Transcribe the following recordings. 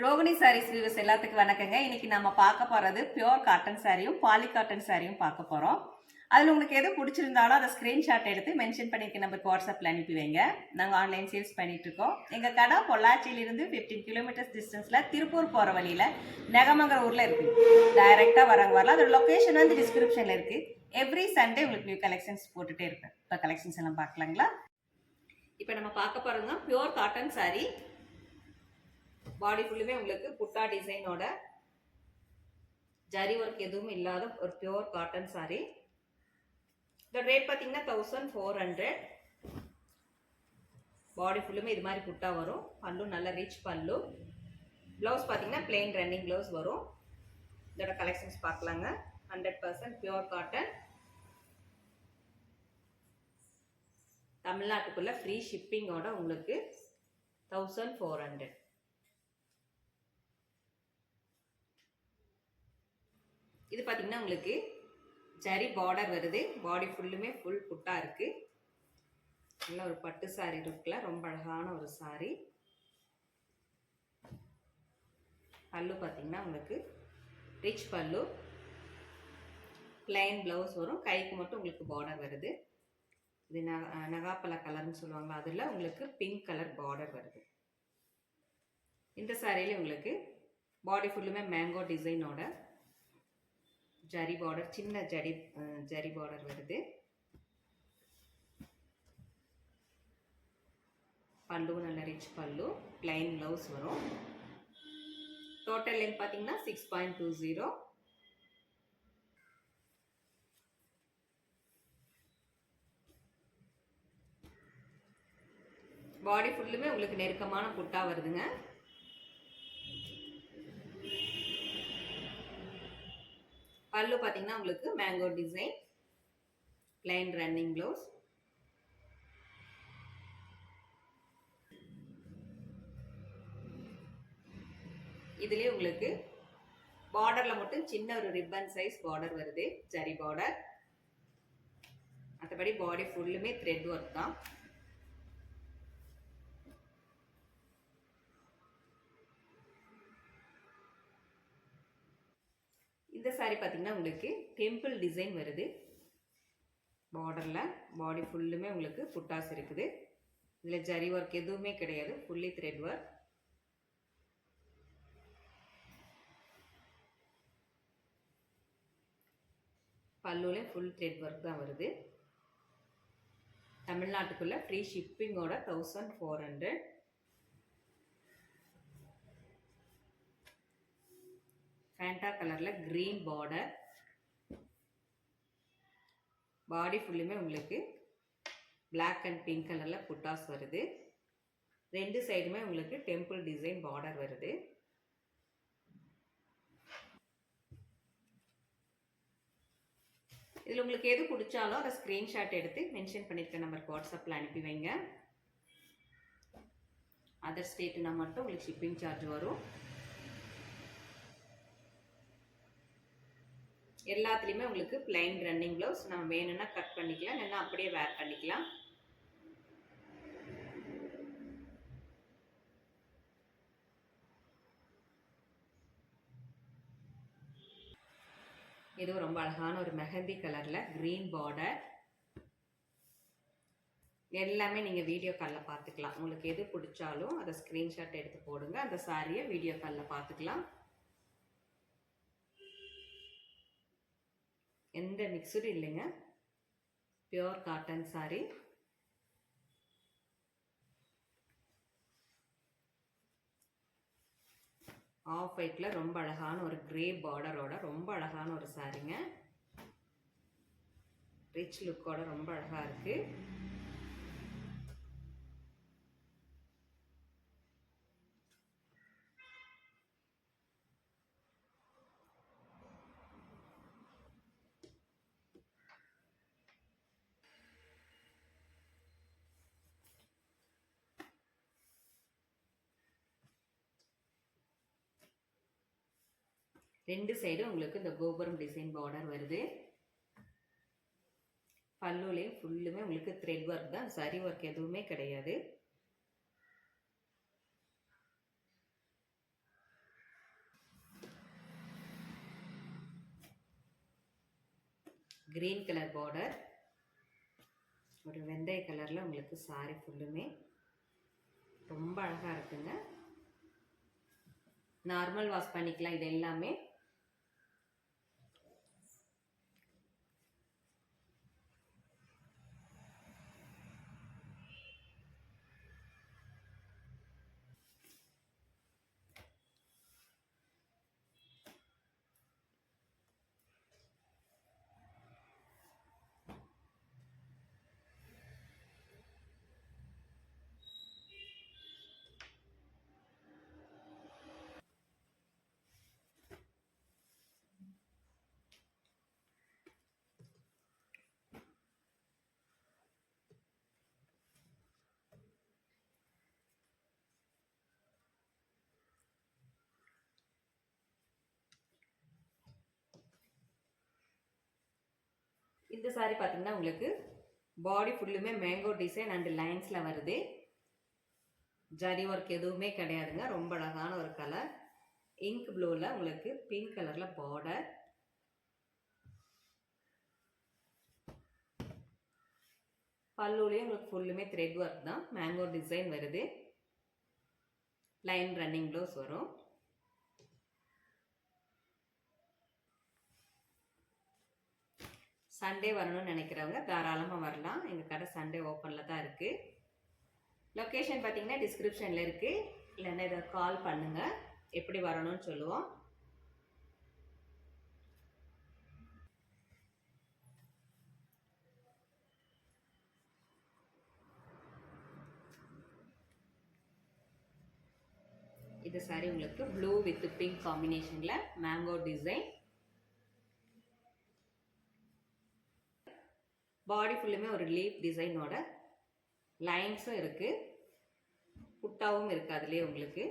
Rohini saris viewers எல்லாத்துக்கும் வணக்கங்க. இன்னைக்கு நம்ம பார்க்க போறது பியூர் காட்டன் சாரியும் பாலி காட்டன் சாரியும் பார்க்க போறோம். அதில் உங்களுக்கு எது பிடிச்சிருந்தாலும் அதை ஸ்க்ரீன்ஷாட் எடுத்து மென்ஷன் பண்ணியிருக்க நம்பருக்கு வாட்ஸ்அப்பில் அனுப்பி வைங்க. நாங்கள் ஆன்லைன் சேல்ஸ் பண்ணிட்டு இருக்கோம். எங்கள் கடை பொள்ளாச்சியிலிருந்து 15 கிலோமீட்டர்ஸ் டிஸ்டன்ஸில் திருப்பூர் போகிற வழியில் நெகமங்கிற ஊரில் இருக்குது. டைரெக்டாக வரலாம். அதோட லொக்கேஷன் வந்து டிஸ்கிரிப்ஷனில் இருக்குது. எவ்ரி சண்டே உங்களுக்கு நியூ கலெக்ஷன்ஸ் போட்டுகிட்டே இருப்பேன். இப்போ கலெக்ஷன்ஸ் எல்லாம் பார்க்கலாங்களா? இப்போ நம்ம பார்க்க போகிறோங்க பியூர் காட்டன் சாரி. பாடி ஃபுல்லுமே உங்களுக்கு புட்டா டிசைனோட ஜரி ஒர்க் எதுவும் இல்லாத ஒரு பியூர் காட்டன் சாரி. இந்த ரேட் பார்த்தீங்கன்னா 1400. பாடி ஃபுல்லுமே இது மாதிரி புட்டா வரும். பல்லு நல்ல ரிச் பல்லு. ப்ளவுஸ் பார்த்தீங்கன்னா பிளெயின் ரன்னிங் ப்ளவுஸ் வரும். இதோட கலெக்ஷன்ஸ் பார்க்கலாங்க. 100% பியூர் காட்டன். தமிழ்நாட்டுக்குள்ள ஃப்ரீ ஷிப்பிங்கோட உங்களுக்கு 1400. இது பார்த்தீங்கன்னா உங்களுக்கு ஜரி பார்டர் வருது. பாடி ஃபுல்லுமே ஃபுல் புட்டா இருக்கு. நல்ல ஒரு பட்டு சாரி இருக்குல்ல, ரொம்ப அழகான ஒரு சாரி. பல்லு பார்த்தீங்கன்னா உங்களுக்கு ரிச் பல்லு. பிளைன் பிளவுஸ் வரும். கைக்கு மட்டும் உங்களுக்கு பார்டர் வருது. இது நகாப்பழ கலர்னு சொல்லுவாங்க. அதில் உங்களுக்கு பிங்க் கலர் பார்டர் வருது. இந்த சாரியில உங்களுக்கு பாடி ஃபுல்லுமே மேங்கோ டிசைனோட ஜரி பார்டர், சின்ன ஜரி பார்டர் வருது. பல்லு நல்ல ரிச் பல்லு. பிளைன் பிளவுஸ் வரும். டோட்டல் லென்த் பார்த்தீங்கன்னா 6.20. பாடி ஃபுல்லுமே உங்களுக்கு நெருக்கமான புட்டா வருதுங்க. பல்லு பார்த்தீங்கன்னா உங்களுக்கு mango design, plain running blouse. இதுலேயே உங்களுக்கு பார்டரில் மட்டும் சின்ன ஒரு ரிப்பன் சைஸ் பார்டர் வருது, ஜரி பார்டர். மற்றபடி பாடி ஃபுல்லுமே த்ரெட் ஒர்க் தான். இந்த சாரி பார்த்தீங்கன்னா உங்களுக்கு டெம்பிள் டிசைன் வருது. பார்டரில் பாடி ஃபுல்லுமே உங்களுக்கு புட்டாஸ் இருக்குது. இதில் ஜரி ஒர்க் எதுவுமே கிடையாது, ஃபுல்லி த்ரெட் ஒர்க். பல்லுல ஃபுல் த்ரெட் ஒர்க் தான் வருது. தமிழ்நாட்டுக்குள்ள ஃப்ரீ ஷிப்பிங்கோட 1400. ஃபேண்டா கலரில் க்ரீன் பார்டர். பாடி ஃபுல்லுமே உங்களுக்கு பிளாக் அண்ட் பிங்க் கலரில் புட்டாஸ் வருது. ரெண்டு சைடுமே உங்களுக்கு டெம்பிள் டிசைன் பார்டர் வருது. இதில் உங்களுக்கு எது பிடிச்சாலும் அதை ஸ்க்ரீன்ஷாட் எடுத்து மென்ஷன் பண்ணியிருக்க நம்பருக்கு வாட்ஸ்அப்பில் அனுப்பி வைங்க. அதர் ஸ்டேட்டுனா மட்டும் உங்களுக்கு ஷிப்பிங் சார்ஜ் வரும். எல்லாத்துலேயுமே உங்களுக்கு பிளைன் ரன்னிங் ப்ளவுஸ். நம்ம வேணும்னா கட் பண்ணிக்கலாம், இல்லைன்னா அப்படியே வேர் பண்ணிக்கலாம். இதுவும் ரொம்ப அழகான ஒரு மெஹந்தி கலரில் க்ரீன் பார்டர். எல்லாமே நீங்கள் வீடியோ காலில் பார்த்துக்கலாம். உங்களுக்கு எது பிடிச்சாலும் அதை ஸ்க்ரீன்ஷாட் எடுத்து போடுங்க. அந்த சாரியை வீடியோ காலில் பார்த்துக்கலாம். எந்த மிக்சரும் இல்லைங்க, பியூர் காட்டன் சாரி. ஆஃப் ஒயிட்டில் ரொம்ப அழகான ஒரு கிரே பார்டரோட ரொம்ப அழகான ஒரு சாரிங்க. ரிச் லுக்கோட ரொம்ப அழகாக இருக்குது. ரெண்டு சைடும் உங்களுக்கு இந்த கோபுரம் டிசைன் பார்டர் வருது. பல்லுலேயும் ஃபுல்லுமே உங்களுக்கு த்ரெட் ஒர்க் தான், சரி ஒர்க் எதுவுமே கிடையாது. கிரீன் கலர் பார்டர், ஒரு வெந்தய கலரில் உங்களுக்கு சாரி ஃபுல்லுமே ரொம்ப அழகாக இருக்குங்க. நார்மல் வாஷ் பண்ணிக்கலாம் இது எல்லாமே. இந்த சாரி பார்த்தீங்கன்னா உங்களுக்கு பாடி ஃபுல்லுமே மேங்கோ டிசைன் அண்ட் லைன்ஸில் வருது. ஜரி ஒர்க் எதுவுமே கிடையாதுங்க. ரொம்ப அழகான ஒரு கலர். இங்க் ப்ளூவில் உங்களுக்கு பிங்க் கலரில் பார்டர். பல்லுலேயும் உங்களுக்கு ஃபுல்லுமே த்ரெட் ஒர்க் தான். மேங்கோ டிசைன் வருது. லைன் ரன்னிங் ப்ளவுஸ் வரும். சண்டே வரணும்னு நினைக்கிறவங்க தாராளமாக வரலாம். எங்கள் கடை சண்டே ஓப்பனில் தான் இருக்குது. லொக்கேஷன் பார்த்தீங்கன்னா டிஸ்கிரிப்ஷனில் இருக்குது. இல்லைன்னா இதை கால் பண்ணுங்கள், எப்படி வரணும்னு சொல்லுவோம். இது சாரி உங்களுக்கு ப்ளூ வித் பிங்க் காம்பினேஷனில் மேங்கோ டிசைன். பாடி ஃபுல்லுமே ஒரு லீப் டிசைனோட லைன்ஸும் இருக்குது, புட்டாவும் இருக்குது அதுலேயே உங்களுக்கு.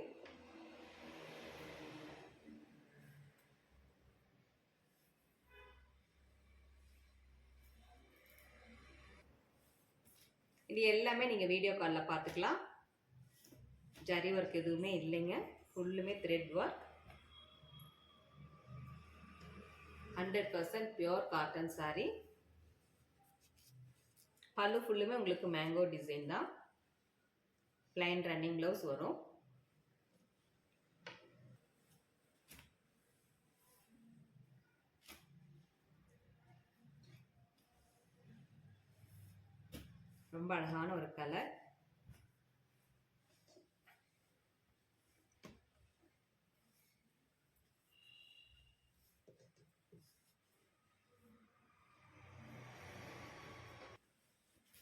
இது எல்லாமே நீங்கள் வீடியோ காலில் பார்த்துக்கலாம். ஜரி ஒர்க் எதுவுமே இல்லைங்க. ஃபுல்லுமே thread work. 100% pure cotton sorry. பல்லு ஃபுல்லுமே உங்களுக்கு மேங்கோ டிசைன் தான். பிளைன் ரன்னிங் ப்ளவுஸ் வரும். ரொம்ப அழகான ஒரு கலர்.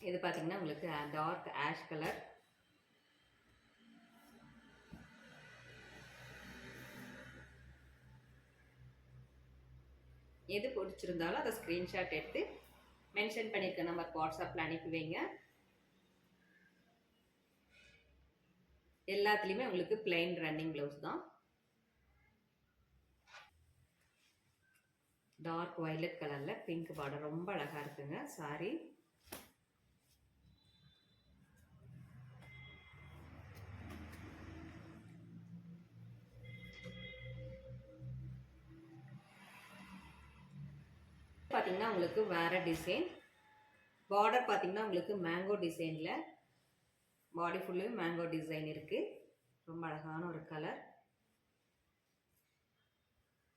இது பார்த்தீங்கன்னா உங்களுக்கு டார்க் ஆஷ் கலர். எது பிடிச்சிருந்தாலும் அதை ஸ்க்ரீன்ஷாட் எடுத்து மென்ஷன் பண்ணியிருக்க நம்பருக்கு வாட்ஸ்அப்பில் அனுப்பி வைங்க. எல்லாத்துலேயுமே உங்களுக்கு பிளைன் ரன்னிங் ப்ளவுஸ் தான். டார்க் வயலட் கலரில் பிங்க் பார்டர் ரொம்ப அழகாக இருக்குங்க சாரி. பார்த்தீங்கன்னா உங்களுக்கு வேறு டிசைன். பார்டர் பார்த்தீங்கன்னா உங்களுக்கு மேங்கோ டிசைனில் பாடி ஃபுல்லும் மேங்கோ டிசைன் இருக்குது. ரொம்ப அழகான ஒரு கலர்.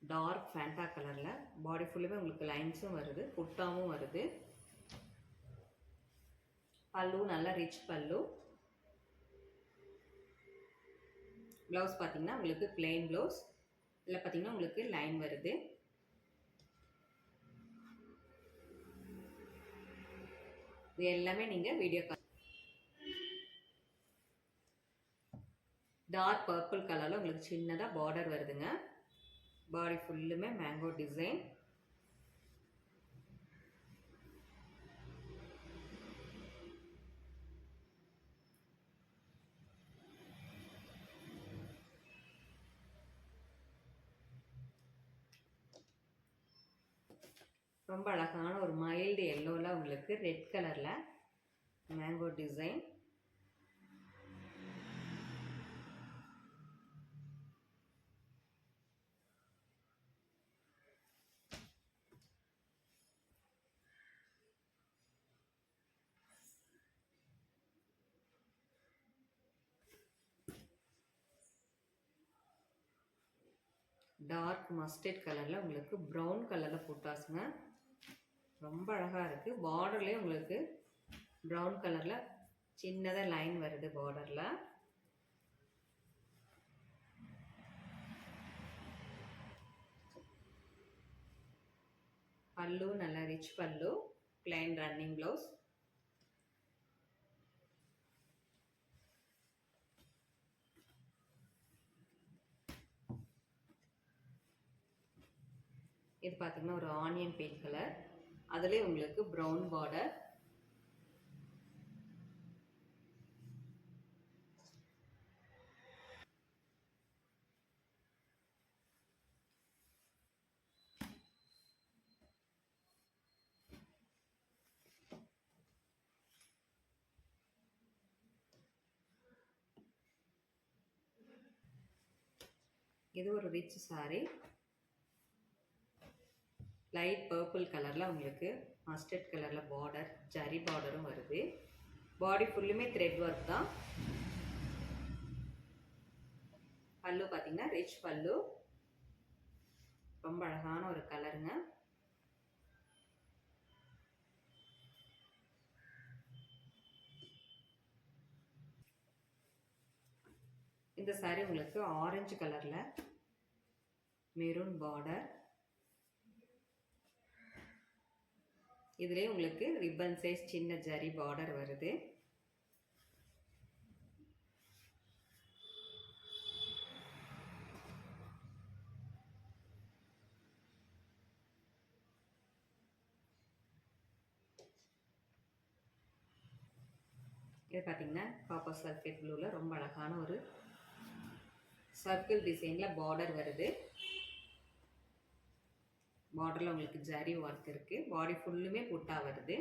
டார்க் ஃபேண்டா கலரில் பாடி ஃபுல்லுமே உங்களுக்கு லைன்ஸும் வருது, புட்டாவும் வருது. பல்லு நல்லா ரிச் பல்லு. ப்ளவுஸ் பார்த்தீங்கன்னா உங்களுக்கு பிளெயின் ப்ளவுஸ். இதில் பார்த்தீங்கன்னா உங்களுக்கு லைன் வருது. இது எல்லாமே நீங்கள் வீடியோ கால். டார்க் பர்பிள் கலரில் உங்களுக்கு சின்னதாக பார்டர் வருதுங்க. பாடி ஃபுல்லுமே மேங்கோ டிசைன். ரொம்ப அழகான ஒரு மைல்டு எல்லோவில் உங்களுக்கு ரெட் கலரில் மேங்கோ டிசைன். டார்க் மஸ்டர்ட் கலரில் உங்களுக்கு ப்ரௌன் கலரில் புட்டாஸுங்க. ரொம்ப அழகாக இருக்குது. பார்டர்லேயே உங்களுக்கு ப்ரௌன் கலரில் சின்னதாக லைன் வருது பார்டரில். பல்லு நல்ல ரிச் பல்லு, பிளைன் ரன்னிங் ப்ளவுஸ். இது பார்த்தீங்கன்னா ஒரு ஆனியன் பிங்க் கலர், அதுலேயே உங்களுக்கு ப்ரௌன் பார்டர். இது ஒரு ரிச் சாரி, லைட் பர்பிள் கலரில் உங்களுக்கு மஸ்டர்ட் கலரில் பார்டர், ஜரி பார்டரும் வருது. பாடி ஃபுல்லுமே த்ரெட் ஒர்க் தான். பல்லு பார்த்தீங்கன்னா ரிச் பல்லு, ரொம்ப அழகான ஒரு கலருங்க. இந்த சாரி உங்களுக்கு ஆரஞ்சு கலரில் மெரூன் பார்டர், இதுலேயே உங்களுக்கு ரிப்பன் சைஸ் சின்ன ஜரி பார்டர் வருது. இது பார்த்தீங்கன்னா காப்பர் சல்ஃபேட் ப்ளூவில் ரொம்ப அழகான ஒரு சர்க்கிள் டிசைனில் பார்டர் வருது. பார்டரில் உங்களுக்கு ஜரி ஒர்க் இருக்குது. பாடி ஃபுல்லுமே புட்டா வருது.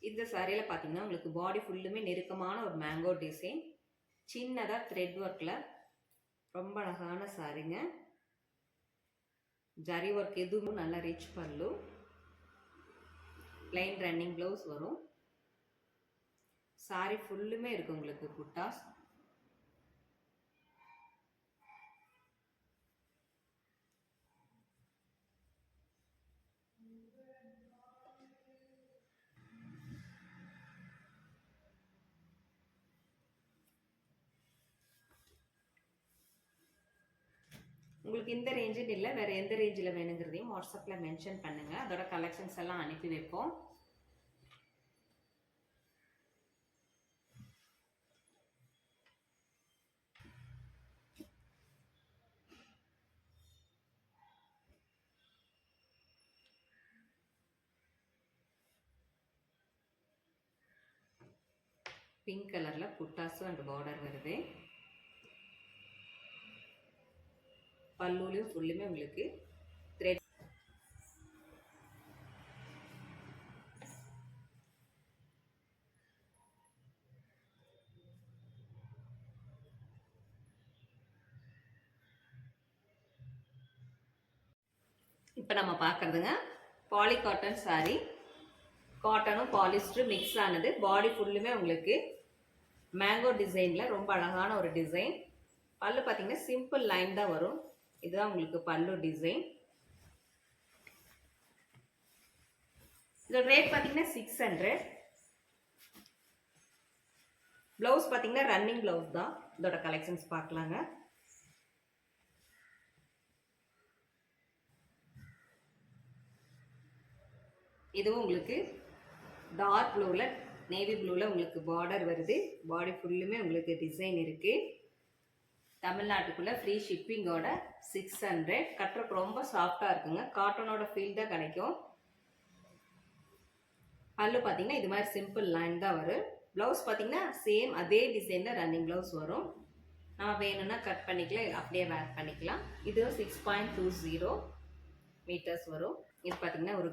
இந்த சாரியில் பார்த்தீங்கன்னா உங்களுக்கு பாடி ஃபுல்லுமே நெருக்கமான ஒரு மேங்கோ டிசைன், சின்னதாக த்ரெட் ஒர்க்கில் ரொம்ப அழகான சாரிங்க. ஜரி ஒர்க் எதுவும் நல்ல ரிச் பல்லு, பிளைன் ரன்னிங் ப்ளவுஸ் வரும். சாரி ஃபுல்லுமே இருக்கு உங்களுக்கு புட்டாஸ். உங்களுக்கு இந்த ரேஞ்சுன்னு இல்லை, வேறு எந்த ரேஞ்சில் வேணுங்கிறதையும் வாட்ஸ்அப்பில் மென்ஷன் பண்ணுங்கள். அதோட கலெக்ஷன்ஸ் எல்லாம் அனுப்பி வைப்போம். பிங்க் கலரில் புட்டாஸும் அண்ட் பார்டர் வருது. பல்லுலையும் ஃபுல்லுமே உங்களுக்கு த்ரெட். இப்போ நம்ம பார்க்குறதுங்க பாலி காட்டன் சாரி. காட்டனும் பாலிஸ்டரும் மிக்ஸ் ஆனது. பாடி ஃபுல்லுமே உங்களுக்கு மேங்கோ டிசைனில் ரொம்ப அழகான ஒரு டிசைன். பல்லு பார்த்தீங்கன்னா சிம்பிள் லைன் தான் வரும். இதுதான் உங்களுக்கு பல்லு டிசைன். இதோட ரேட் பார்த்தீங்கன்னா 600. ப்ளவுஸ் பார்த்தீங்கன்னா ரன்னிங் ப்ளவுஸ் தான். இதோட கலெக்ஷன்ஸ் பார்க்கலாங்க. இதுவும் உங்களுக்கு டார்க் ப்ளூவில் நேவி ப்ளூவில் உங்களுக்கு பார்டர் வருது. பாடி ஃபுல்லுமே உங்களுக்கு டிசைன் இருக்குது. தமிழ்நாட்டுக்குள்ளே ஃப்ரீ ஷிப்பிங்கோட 600. கட்டுறக்கு ரொம்ப சாஃப்டாக இருக்குங்க. காட்டனோட ஃபீல் தான் கிடைக்கும். பல்லு பார்த்தீங்கன்னா இது மாதிரி சிம்பிள் லைன் தான் வரும். ப்ளவுஸ் பார்த்தீங்கன்னா சேம் அதே டிசைனில் ரன்னிங் ப்ளவுஸ் வரும். நம்ம வேணும்னா கட் பண்ணிக்கலாம், அப்படியே வேர் பண்ணிக்கலாம். இதுவும் 6.20 மீட்டர்ஸ் வரும். இது பார்த்தீங்கன்னா ஒரு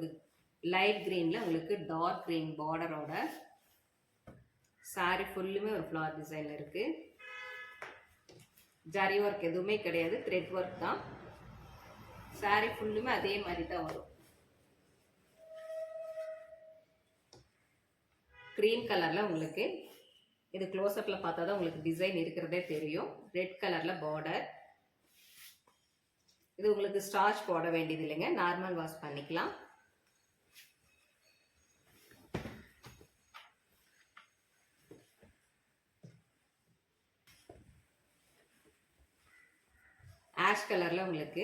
லைட் க்ரீனில் உங்களுக்கு டார்க் க்ரீன் பார்டரோட சாரி ஃபுல்லுமே ஒரு ஃப்ளவர் டிசைன் இருக்குது. ஜரி ஒர்க் எதுவுமே கிடையாது, த்ரெட் ஒர்க் தான். saree ஃபுல்லுமே அதே மாதிரி தான் வரும். க்ரீம் கலரில் உங்களுக்கு இது க்ளோஸ்அப்பில் பார்த்தா தான் உங்களுக்கு டிசைன் இருக்கிறதே தெரியும். ரெட் கலரில் பார்டர். இது உங்களுக்கு ஸ்டார்ச் போட வேண்டியது இல்லைங்க, நார்மல் வாஷ் பண்ணிக்கலாம். ஆஷ் கலரில் உங்களுக்கு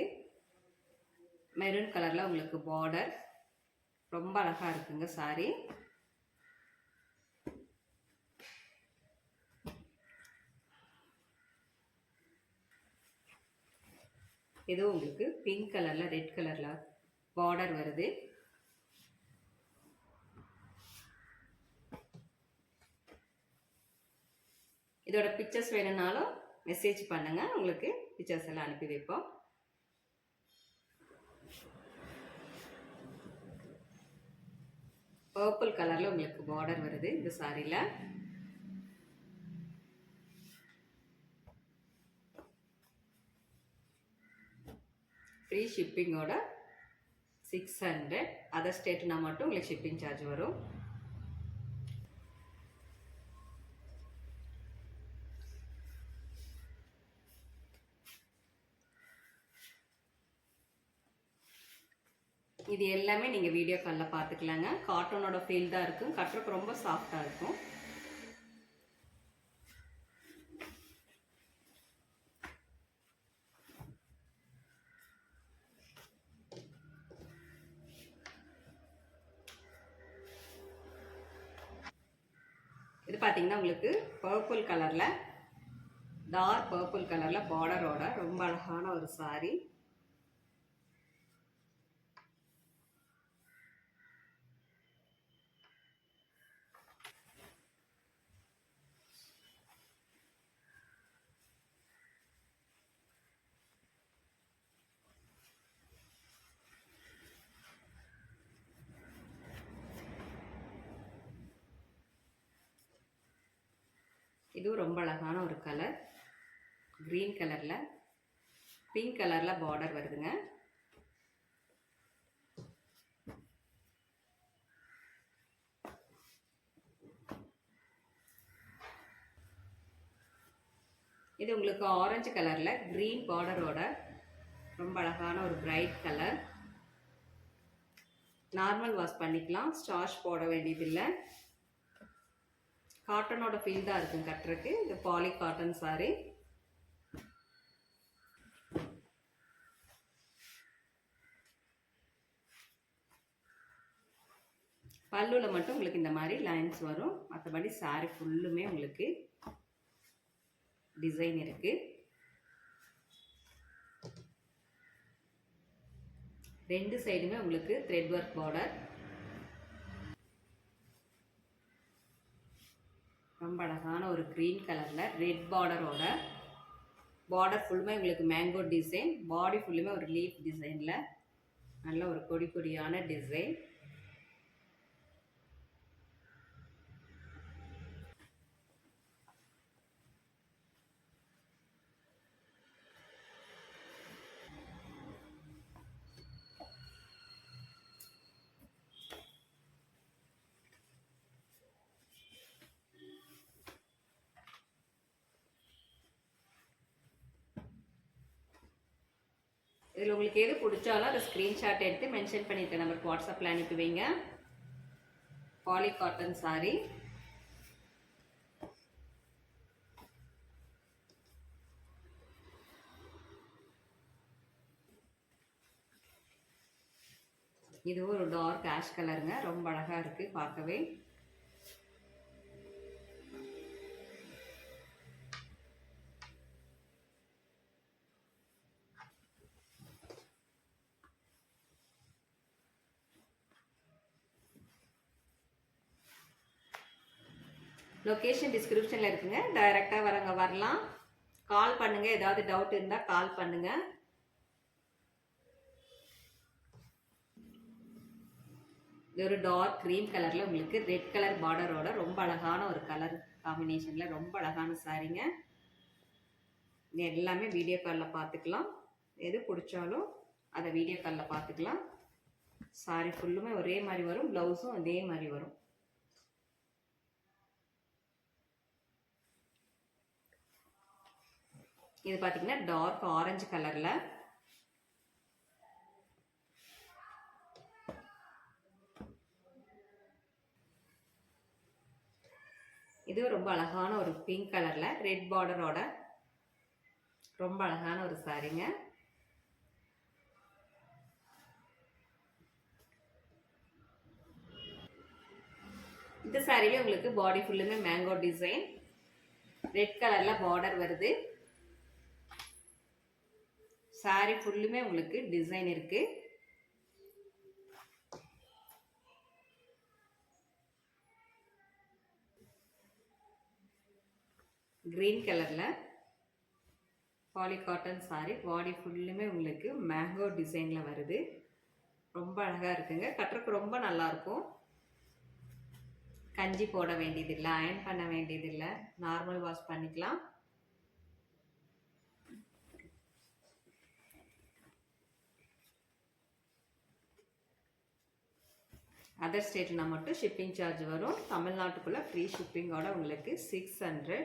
மெரூன் கலரில் உங்களுக்கு பார்டர். ரொம்ப அழகாக இருக்குங்க சாரி. இது உங்களுக்கு பிங்க் கலரில் ரெட் கலரில் பார்டர் வருது. இதோட பிக்சர்ஸ் வேணும்னாலும் மெசேஜ் பண்ணுங்க, உங்களுக்கு பிக்சர்ஸ் எல்லாம் அனுப்பி வைப்போம். பர்பிள் கலர்ல உங்களுக்கு பார்டர் வருது இந்த சாரியில. ஃப்ரீ ஷிப்பிங்கோட 600. அதர் ஸ்டேட்னா மட்டும் உங்களுக்கு ஷிப்பிங் சார்ஜ் வரும். இது எல்லாமே நீங்கள் வீடியோ காலில் பார்த்துக்கலாங்க. காட்டனோட ஃபீல் தான் இருக்கும், கட்டுறதுக்கு ரொம்ப சாஃப்டாக இருக்கும். இது பார்த்தீங்கன்னா உங்களுக்கு பர்பிள் கலரில், டார்க் பர்பிள் கலரில் பார்டரோட ரொம்ப அழகான ஒரு சாரி. இதுவும் ரொம்ப அழகான ஒரு கலர், கிரீன் கலரில் பிங்க் கலரில் பார்டர் வருதுங்க. இது உங்களுக்கு ஆரஞ்சு கலரில் கிரீன் பார்டரோட ரொம்ப அழகான ஒரு பிரைட் கலர். நார்மல் வாஷ் பண்ணிக்கலாம், ஸ்டார்ச் போட வேண்டியதில்லை. காட்டனோட ஃபீல் தான் இருக்கும் கட்டுறதுக்கு. இது பாலி காட்டன் சாரி. பல்லுவில் மட்டும் உங்களுக்கு இந்த மாதிரி லைன்ஸ் வரும், மற்றபடி சாரி ஃபுல்லுமே உங்களுக்கு டிசைன் இருக்கு. ரெண்டு சைடுமே உங்களுக்கு த்ரெட் ஒர்க் பார்டர். ரொம்ப அழகான ஒரு க்ரீன் கலரில் ரெட் பார்டரோட, பார்டர் ஃபுல்லுமே உங்களுக்கு மேங்கோ டிசைன், பாடி ஃபுல்லுமே ஒரு லீஃப் டிசைனில் நல்ல ஒரு கொடி கொடியான டிசைன். இதில் உங்களுக்கு எது பிடிச்சாலும் அதை ஸ்க்ரீன்ஷாட் எடுத்து மென்ஷன் பண்ணியிருக்க நம்பருக்கு வாட்ஸ்அப்பில் அனுப்பி வைங்க. Poly cotton sari. இதுவும் ஒரு டார்க் ஆஷ் கலருங்க, ரொம்ப அழகாக இருக்குது பார்க்கவே. லொக்கேஷன் டிஸ்கிரிப்ஷனில் இருக்குங்க, டைரெக்டாக வரலாம். கால் பண்ணுங்கள், ஏதாவது டவுட் இருந்தால் கால் பண்ணுங்கள். இது ஒரு டார்க் க்ரீம் கலரில் உங்களுக்கு ரெட் கலர் பார்டரோட ரொம்ப அழகான ஒரு கலர் காம்பினேஷனில் ரொம்ப அழகான சாரீங்க. இது எல்லாமே வீடியோ காலில் பார்த்துக்கலாம். எது பிடிச்சாலும் அதை வீடியோ காலில் பார்த்துக்கலாம். சாரி ஃபுல்லுமே ஒரே மாதிரி வரும், ப்ளவுஸும் அதே மாதிரி வரும். இது பார்த்தீங்கன்னா டார்க் ஆரஞ்சு கலரில். இது ரொம்ப அழகான ஒரு பிங்க் கலரில் ரெட் பார்டரோட ரொம்ப அழகான ஒரு சாரீங்க. இந்த சாரியில உங்களுக்கு பாடி ஃபுல்லுமே மேங்கோ டிசைன், ரெட் கலர்ல பார்டர் வருது. சாரி ஃபுல்லுமே உங்களுக்கு டிசைன் இருக்கு. கிரீன் கலர்ல பாலி காட்டன் சாரி, பாடி ஃபுல்லுமே உங்களுக்கு மேங்கோ டிசைன்ல வருது. ரொம்ப அழகா இருக்குங்க, கட்டுறதுக்கு ரொம்ப நல்லா இருக்கும். கஞ்சி போட வேண்டியதில்லை, அயன் பண்ண வேண்டியதில்லை, நார்மல் வாஷ் பண்ணிக்கலாம். அதர் ஸ்டேட்னா மட்டும் ஷிப்பிங் சார்ஜ் வரும். தமிழ்நாட்டுக்குள்ள ஃப்ரீ ஷிப்பிங்கோட உங்களுக்கு 600.